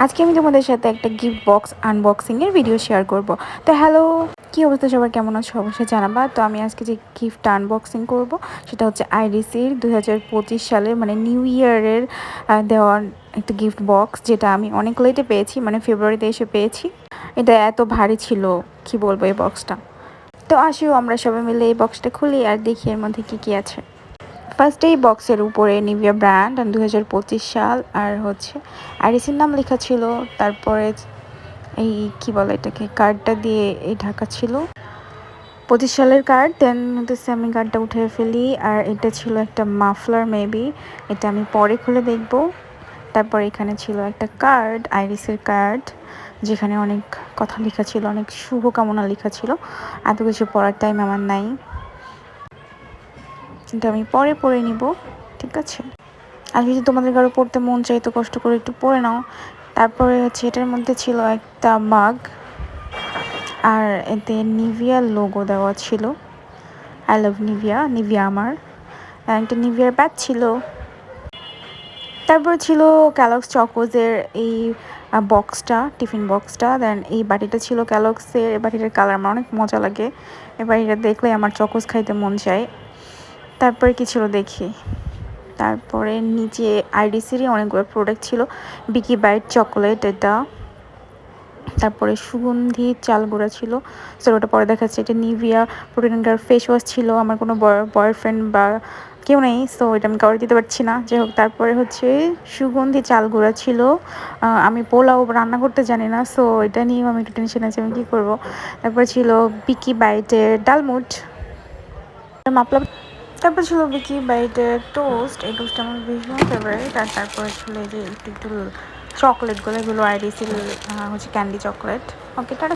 আজকে আমি তোমাদের সাথে একটা গিফট বক্স আনবক্সিং এর ভিডিও শেয়ার করব। তো হ্যালো, কি অবস্থা সবার, কেমন আছো অবশ্যই জানাবা। তো আমি আজকে যে গিফট আনবক্সিং করব সেটা হচ্ছে আইরিসির 2025 সালে মানে নিউ ইয়ারের দেওয়ার একটা গিফট বক্স, যেটা আমি অনেক লেটে পেয়েছি, মানে ফেব্রুয়ারিতে এসে পেয়েছি। এটা এত ভারী ছিল, কি বলবো এই বক্সটা। তো আসিও আমরা সবাই মিলে এই বক্সটা খুলি আর দেখি এর মধ্যে কি কি আছে। ফার্স্টে এই বক্সের উপরে নিভিয়া ব্র্যান্ড 2025 সাল আর হচ্ছে আইরিসের নাম লেখা ছিল। তারপরে এই কি বলে এটাকে, কার্ডটা দিয়ে এই ঢাকা ছিল 25 সালের কার্ড। দেন হচ্ছে আমি কার্ডটা উঠে ফেলি, আর এটা ছিল একটা মাফলার মেবি, এটা আমি পরে খুলে দেখব। তারপর এখানে ছিল একটা কার্ড, আইরিসের কার্ড, যেখানে অনেক কথা লেখা ছিল, অনেক শুভকামনা লেখা ছিল। এত কিছু পড়ার টাইম আমার নাই, কিন্তু আমি পরে পড়ে নিব, ঠিক আছে। আর যদি তোমাদের কারো পড়তে মন চাই তো কষ্ট করে একটু পড়ে নাও। তারপরে হচ্ছে এটার মধ্যে ছিল একটা মাগ, আর এতে নিভিয়ার লোগো দেওয়া ছিল, আই লাভ নিভিয়া, নিভিয়া আমার। আর একটা নিভিয়ার ব্যাগ ছিল। তারপর ছিল ক্যালগস চকোজের এই বক্সটা, টিফিন বক্সটা। দেন এই বাটিটা ছিল ক্যালগসের, এই বাটিটার কালার আমার অনেক মজা লাগে, এই বাটিটা দেখলে আমার চকোজ খাইতে মন চায়। তারপরে কি ছিল দেখি, তারপরে নিচে আইডিসিরই অনেকগুলো প্রোডাক্ট ছিল, বিকি বাইট চকোলেট এটা। তারপরে সুগন্ধি চাল গুঁড়া ছিল, সো ওটা পরে দেখাচ্ছে। এটা নিভিয়া প্রোটিনকার ফেস ওয়াশ ছিল, আমার কোনো বয়ফ্রেন্ড বা কেউ নেই, সো এটা আমি কাউরে দিতে পারছি না, যাই হোক। তারপরে হচ্ছে সুগন্ধি চাল গুঁড়া ছিল, আমি পোলাও রান্না করতে জানি না, সো এটা নিয়েও আমি একটু টেনশন আছি আমি কী করবো। তারপরে ছিল বিকি বাইটের ডালমুট মাপলা। তারপর ছিল বিকি বাইটের টোস্ট, এই টোস্ট আমার ভীষণ ফেভারিট। আর তারপরে ছিল এই যে একটু একটু চকলেটগুলো, এগুলো আইরিসিল হচ্ছে ক্যান্ডি চকলেট। ওকে, টাটা।